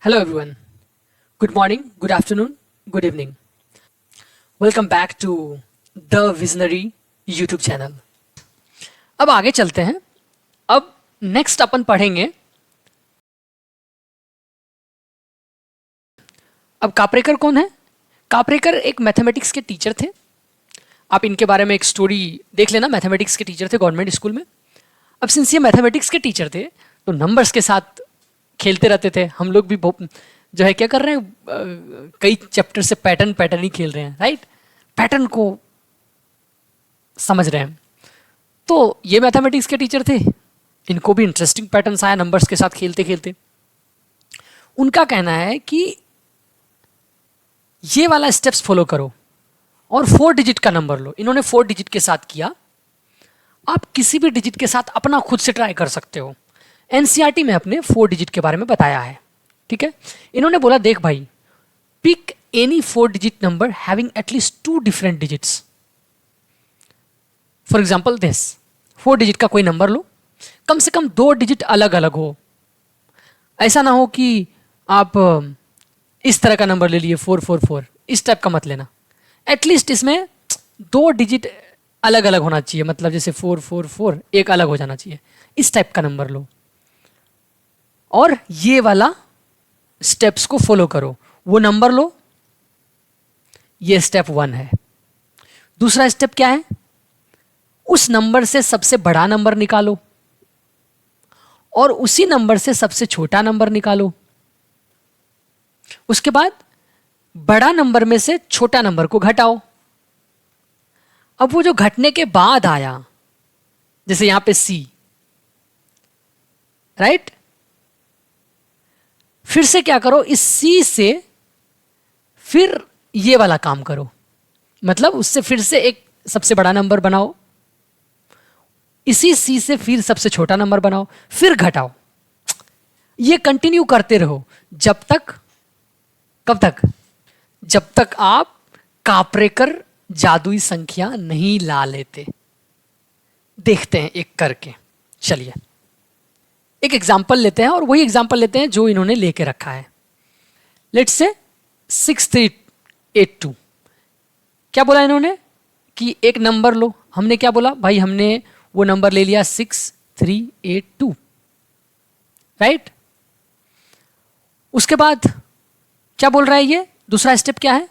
Hello everyone. Good morning, good afternoon, good evening. Welcome back to The Visionary YouTube channel. अब आगे चलते हैं. अब नेक्स्ट अपन पढ़ेंगे. अब कापरेकर कौन है? कापरेकर एक मैथमेटिक्स के टीचर थे. आप इनके बारे में एक स्टोरी देख लेना. मैथमेटिक्स के टीचर थे गवर्नमेंट स्कूल में. अब सिंस ये मैथमेटिक्स के टीचर थे तो नंबर्स के साथ खेलते रहते थे. हम लोग भी जो है क्या कर रहे हैं, कई चैप्टर से पैटर्न ही खेल रहे हैं, राइट. पैटर्न को समझ रहे हैं. तो ये मैथमेटिक्स के टीचर थे. इनको भी इंटरेस्टिंग पैटर्न्स आया नंबर्स के साथ खेलते खेलते. उनका कहना है कि ये वाला स्टेप्स फॉलो करो और 4 डिजिट का नंबर लो. इन्होंने 4 डिजिट के साथ किया. आप किसी भी डिजिट के साथ अपना खुद से ट्राई कर सकते हो. एनसीईआरटी में अपने 4 डिजिट के बारे में बताया है. ठीक है. इन्होंने बोला देख भाई, pick any 4 digit number having at least 2 different digits. For example this 4 digit का कोई नंबर लो, कम से कम 2 डिजिट अलग अलग हो. ऐसा ना हो कि आप इस तरह का नंबर ले लिए 444, इस टाइप का मत लेना. एटलीस्ट इसमें 2 डिजिट अलग अलग होना चाहिए. मतलब जैसे 444 एक अलग हो जाना चाहिए. इस टाइप का नंबर लो और ये वाला स्टेप्स को फॉलो करो. वो नंबर लो. ये स्टेप 1 है. दूसरा स्टेप क्या है? उस नंबर से सबसे बड़ा नंबर निकालो और उसी नंबर से सबसे छोटा नंबर निकालो. उसके बाद बड़ा नंबर में से छोटा नंबर को घटाओ. अब वो जो घटने के बाद आया, जैसे यहां पे C, राइट. फिर से क्या करो, इस C से फिर ये वाला काम करो. मतलब उससे फिर से एक सबसे बड़ा नंबर बनाओ, इसी C से फिर सबसे छोटा नंबर बनाओ, फिर घटाओ. ये कंटिन्यू करते रहो जब तक, कब तक? जब तक आप कापरेकर जादुई संख्या नहीं ला लेते. देखते हैं एक करके. चलिए एक एग्जाम्पल लेते हैं और वही एग्जाम्पल लेते हैं जो इन्होंने लेके रखा है. Let's say 6382. क्या बोला इन्होंने कि एक नंबर लो. हमने क्या बोला भाई? हमने वो नंबर ले लिया 6382, राइट. उसके बाद क्या बोल रहा है ये? दूसरा स्टेप क्या है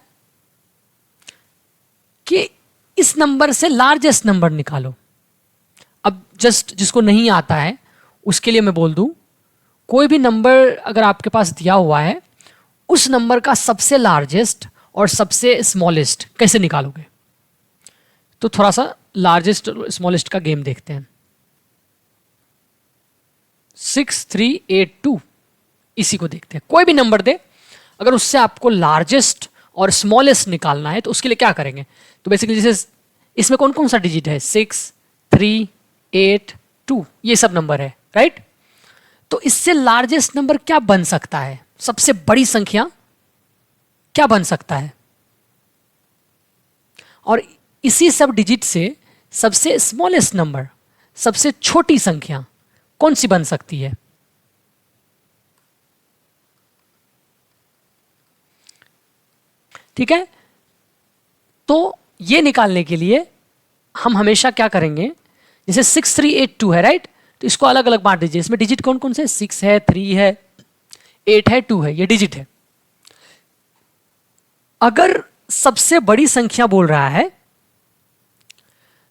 कि इस नंबर से लार्जेस्ट नंबर निकालो. अब जस्ट जिसको नहीं आता है उसके लिए मैं बोल दूं, कोई भी नंबर अगर आपके पास दिया हुआ है, उस नंबर का सबसे लार्जेस्ट और सबसे स्मॉलेस्ट कैसे निकालोगे? तो थोड़ा सा लार्जेस्ट और स्मॉलेस्ट का गेम देखते हैं. 6382 इसी को देखते हैं. कोई भी नंबर दे, अगर उससे आपको लार्जेस्ट और स्मॉलेस्ट निकालना है तो उसके लिए क्या करेंगे? तो बेसिकली जैसे इसमें कौन कौन सा डिजिट है? 6, 3, 8, 2, ये सब नंबर है, राइट. तो इससे लार्जेस्ट नंबर क्या बन सकता है? सबसे बड़ी संख्या क्या बन सकता है? और इसी सब डिजिट से सबसे स्मॉलेस्ट नंबर, सबसे छोटी संख्या कौन सी बन सकती है? ठीक है. तो ये निकालने के लिए हम हमेशा क्या करेंगे? जैसे 6382 है, राइट. तो इसको अलग अलग बांट दीजिए. इसमें डिजिट कौन कौन से? 6 है, 3 है, 8 है, 2 है. ये डिजिट है. अगर सबसे बड़ी संख्या बोल रहा है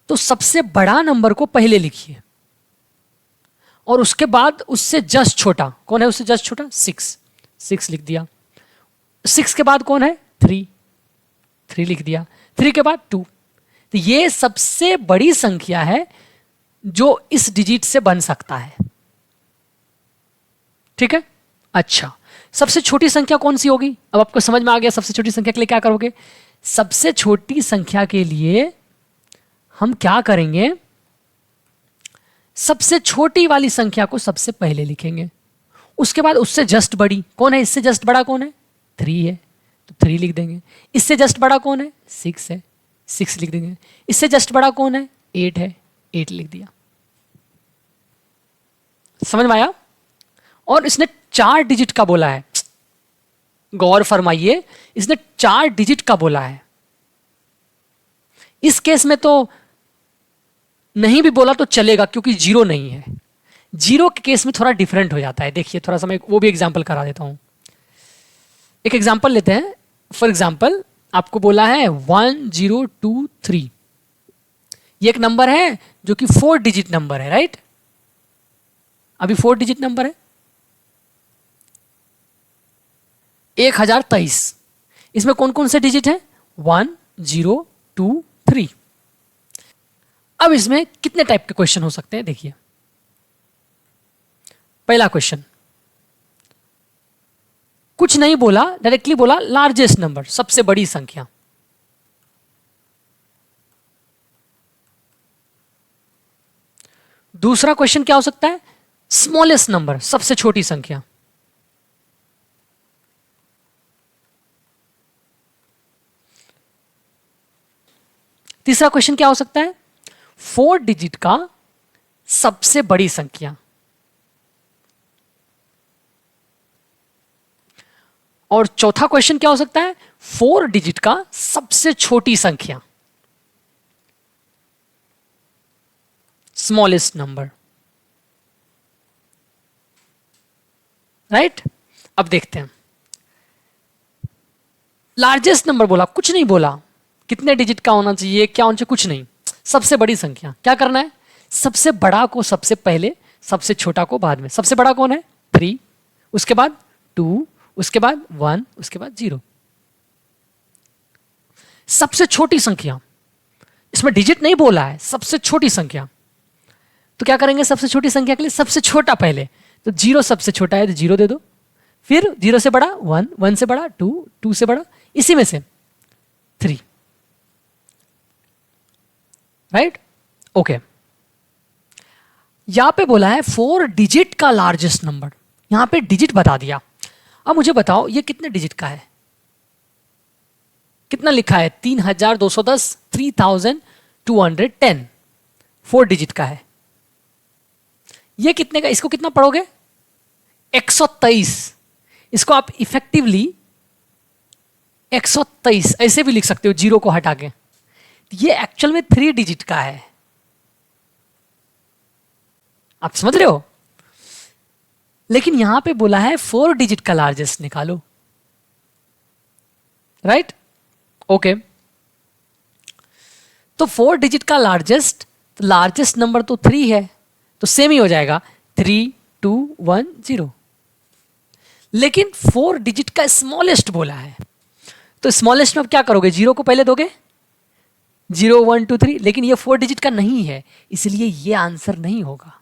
तो सबसे बड़ा नंबर को पहले लिखिए और उसके बाद उससे जस्ट छोटा कौन है? उससे जस्ट छोटा 6 लिख दिया. 6 के बाद कौन है? 3 लिख दिया. 3 के बाद 2. तो ये सबसे बड़ी संख्या है जो इस डिजिट से बन सकता है. ठीक है. अच्छा, सबसे छोटी संख्या कौन सी होगी? अब आपको समझ में आ गया. सबसे छोटी संख्या के लिए क्या करोगे? सबसे छोटी संख्या के लिए हम क्या करेंगे? सबसे छोटी वाली संख्या को सबसे पहले लिखेंगे. उसके बाद उससे जस्ट बड़ी कौन है? इससे जस्ट बड़ा कौन है? 3 है, तो 3 लिख देंगे. इससे जस्ट बड़ा कौन है? 6 है, 6 लिख देंगे. इससे जस्ट बड़ा कौन है? 8 है, 8 लिख दिया. समझ में आया? और इसने 4 डिजिट का बोला है. गौर फरमाइए, इसने 4 डिजिट का बोला है। इस केस में तो नहीं भी बोला तो चलेगा क्योंकि जीरो नहीं है। जीरो के केस में थोड़ा डिफरेंट हो जाता है। देखिए थोड़ा सा मैं वो भी एग्जांपल करा देता हूं। एक एग्जांपल लेते हैं। फॉर एग्जांपल आपको बोला है 1023, ये एक नंबर है जो कि 4 डिजिट नंबर है, राइट? अभी 4 डिजिट नंबर है। 1023, इसमें कौन कौन से डिजिट हैं? 1 0 2 3। अब इसमें कितने टाइप के क्वेश्चन हो सकते हैं? देखिए पहला क्वेश्चन, कुछ नहीं बोला, डायरेक्टली बोला लार्जेस्ट नंबर, सबसे बड़ी संख्या। दूसरा क्वेश्चन क्या हो सकता है? स्मॉलेस्ट नंबर, सबसे छोटी संख्या। तीसरा क्वेश्चन क्या हो सकता है? 4 डिजिट का सबसे बड़ी संख्या। और चौथा क्वेश्चन क्या हो सकता है? 4 डिजिट का सबसे छोटी संख्या, स्मॉलेस्ट नंबर, राइट? अब देखते हैं। लार्जेस्ट नंबर बोला, कुछ नहीं बोला कितने डिजिट का होना चाहिए, क्या होना चाहिए, कुछ नहीं। सबसे बड़ी संख्या, क्या करना है? सबसे बड़ा को सबसे पहले, सबसे छोटा को बाद में। सबसे बड़ा कौन है? 3, उसके बाद 2, उसके बाद 1, उसके बाद 0। सबसे छोटी संख्या, इसमें डिजिट नहीं बोला है, सबसे छोटी संख्या। तो क्या करेंगे सबसे छोटी संख्या के लिए? सबसे छोटा पहले, तो 0 सबसे छोटा है तो 0 दे दो। फिर 0 से बड़ा 1, 1 से बड़ा 2, 2 से बड़ा, इसी में से 3, राइट? ओके, यहां पे बोला है 4 डिजिट का लार्जेस्ट नंबर, यहां पे डिजिट बता दिया। अब मुझे बताओ ये कितने डिजिट का है? कितना लिखा है? 3210, 3210, 4 डिजिट का है। ये कितने का? इसको कितना पढ़ोगे? 123। इसको आप इफेक्टिवली 123 ऐसे भी लिख सकते हो, 0 को हटा के। ये एक्चुअल में 3 डिजिट का है। आप समझ रहे हो? लेकिन यहां पे बोला है 4 डिजिट का लार्जेस्ट निकालो, राइट? ओके, तो 4 डिजिट का लार्जेस्ट नंबर तो 3 है, तो सेम ही हो जाएगा 3 2 1 0। लेकिन 4 डिजिट का स्मॉलेस्ट बोला है, तो स्मॉलेस्ट में आप क्या करोगे? 0 को पहले दोगे, 0 1 2 3। लेकिन ये 4 डिजिट का नहीं है, इसलिए ये आंसर नहीं होगा।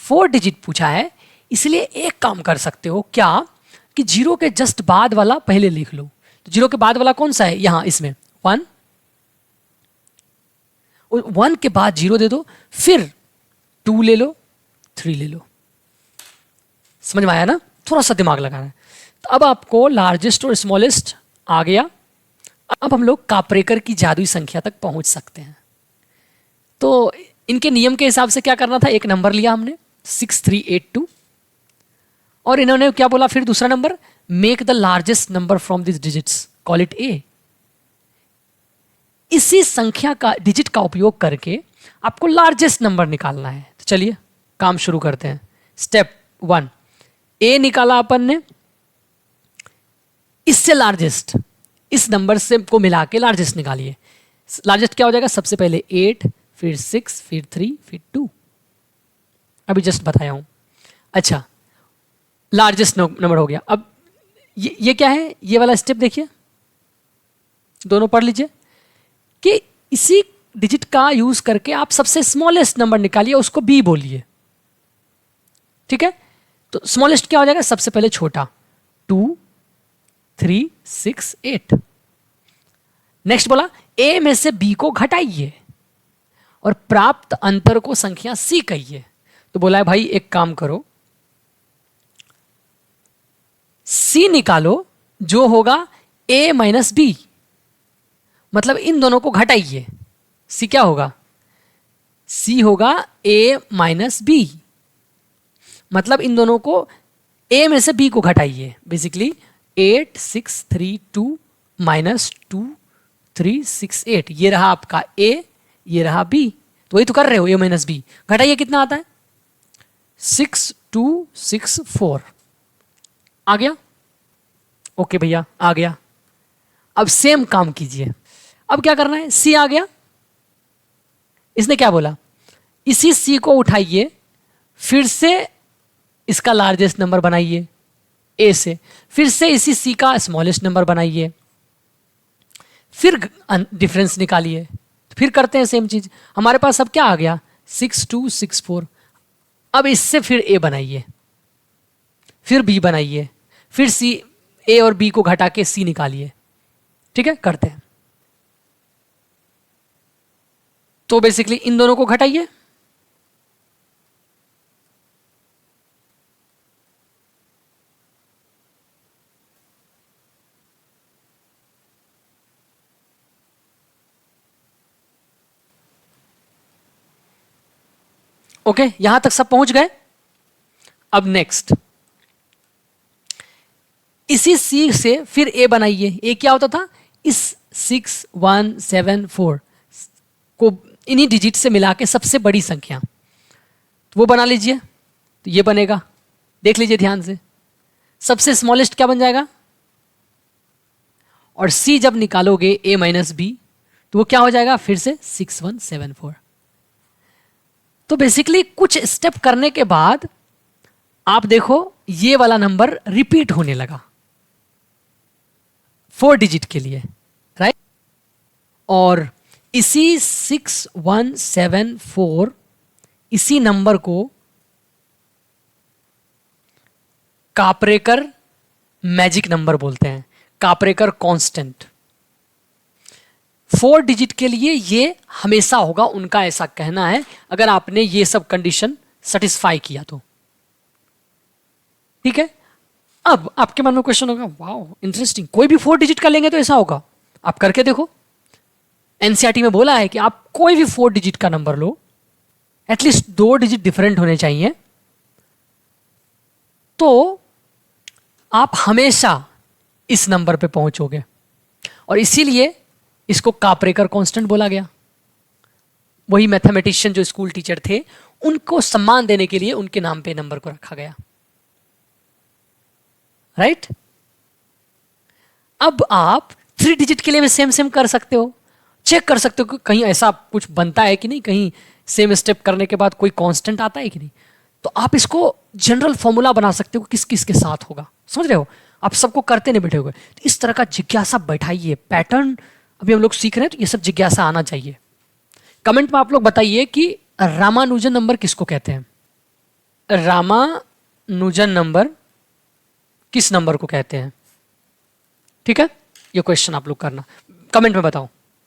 4 डिजिट पूछा है, इसलिए एक काम कर सकते हो क्या, कि 0 के जस्ट बाद वाला पहले लिख लो। तो 0 के बाद वाला कौन सा है? यहां इसमें 1, 1 के बाद 0 दे दो, फिर 2 ले लो, 3 ले लो। समझ में आया ना? थोड़ा सा दिमाग लगाना है। तो अब आपको लार्जेस्ट और स्मॉलेस्ट आ गया। अब हम लोग कापरेकर की जादुई संख्या तक पहुंच सकते हैं। तो इनके नियम के हिसाब से क्या करना था? एक नंबर लिया हमने 6382, और इन्होंने क्या बोला फिर? दूसरा number, make the largest number from this digits, call it A. इसी संख्या का डिजिट का उपयोग करके आपको लार्जेस्ट नंबर निकालना है। तो चलिए काम शुरू करते हैं। स्टेप 1, ए निकाला अपन ने, इससे लार्जेस्ट, इस नंबर से को मिला के लार्जेस्ट निकालिए। लार्जेस्ट क्या हो जाएगा? सबसे पहले 8, फिर 6, फिर 3, फिर 2। अभी जस्ट बताया हूं। अच्छा, लार्जेस्ट नंबर हो गया। अब ये क्या है? ये वाला स्टेप देखिए, दोनों पढ़ लीजिए कि इसी डिजिट का यूज करके आप सबसे स्मॉलेस्ट नंबर निकालिए, उसको बी बोलिए। ठीक है? तो स्मॉलेस्ट क्या हो जाएगा? सबसे पहले छोटा 2 3 6 8। नेक्स्ट बोला ए में से बी को घटाइए और प्राप्त अंतर को संख्या सी कहिए। तो बोला है भाई एक काम करो, सी निकालो जो होगा ए माइनस बी, मतलब इन दोनों को घटाइए। सी क्या होगा? सी होगा ए माइनस बी, मतलब इन दोनों को, ए में से बी को घटाइए। बेसिकली 8632 माइनस 2368, ये रहा आपका ए, ये रहा बी। तो वही तो कर रहे हो, ए माइनस बी। घटाइए कितना आता है, 6264 आ गया। ओके भैया आ गया। अब सेम काम कीजिए। अब क्या करना है, सी आ गया। इसने क्या बोला, इसी सी को उठाइए, फिर से इसका लार्जेस्ट नंबर बनाइए ए से, फिर से इसी सी का स्मॉलेस्ट नंबर बनाइए, फिर डिफरेंस निकालिए। फिर करते हैं सेम चीज। हमारे पास अब क्या आ गया, 6264। अब इससे फिर ए बनाइए, फिर बी बनाइए, फिर सी, ए और बी को घटा के सी निकालिए। ठीक है, करते हैं। तो बेसिकली इन दोनों को घटाइए, ओके यहां तक सब पहुंच गए। अब नेक्स्ट, इसी सी से फिर ए बनाइए। ए क्या होता था, इस 6174 को इन्हीं डिजिट से मिला के सबसे बड़ी संख्या, तो वो बना लीजिए। तो ये बनेगा, देख लीजिए ध्यान से, सबसे स्मॉलेस्ट क्या बन जाएगा, और सी जब निकालोगे ए माइनस बी, तो वो क्या हो जाएगा फिर से 6174। तो बेसिकली कुछ स्टेप करने के बाद आप देखो ये वाला नंबर रिपीट होने लगा 4 डिजिट के लिए, राइट। और इसी 6174 इसी नंबर को कापरेकर मैजिक नंबर बोलते हैं, कापरेकर कांस्टेंट। 4 डिजिट के लिए ये हमेशा होगा, उनका ऐसा कहना है, अगर आपने ये सब कंडीशन सेटिस्फाई किया तो। ठीक है। अब आपके मन में क्वेश्चन होगा, वाओ इंटरेस्टिंग, कोई भी 4 डिजिट का लेंगे तो ऐसा होगा। आप करके देखो, एनसीईआरटी में बोला है कि आप कोई भी 4 डिजिट का नंबर लो, एटलीस्ट 2 डिजिट डिफरेंट होने चाहिए, तो आप हमेशा इस नंबर पे पहुंचोगे। और इसीलिए इसको कापरेकर कांस्टेंट बोला गया। वही मैथमेटिशियन जो स्कूल टीचर थे, उनको सम्मान देने के लिए उनके नाम पे नंबर को रखा गया, राइट। अब आप 3 डिजिट के लिए भी सेम सेम कर सकते हो, चेक कर सकते हो कि कहीं ऐसा कुछ बनता है कि नहीं, कहीं सेम स्टेप करने के बाद कोई कांस्टेंट आता है कि नहीं। तो आप इसको जनरल फॉर्मूला बना सकते हो किस किस के साथ होगा, समझ रहे हो। आप सबको करते नहीं बैठे हुए, तो इस तरह का जिज्ञासा बैठाइए। पैटर्न अभी हम लोग सीख रहे हैं, तो ये सब जिज्ञासा आना चाहिए। कमेंट में आप लोग बताइए कि रामानुजन नंबर किसको कहते हैं, रामानुजन नंबर किस नंबर को कहते हैं। ठीक है, ये क्वेश्चन आप लोग करना, कमेंट में बताओ।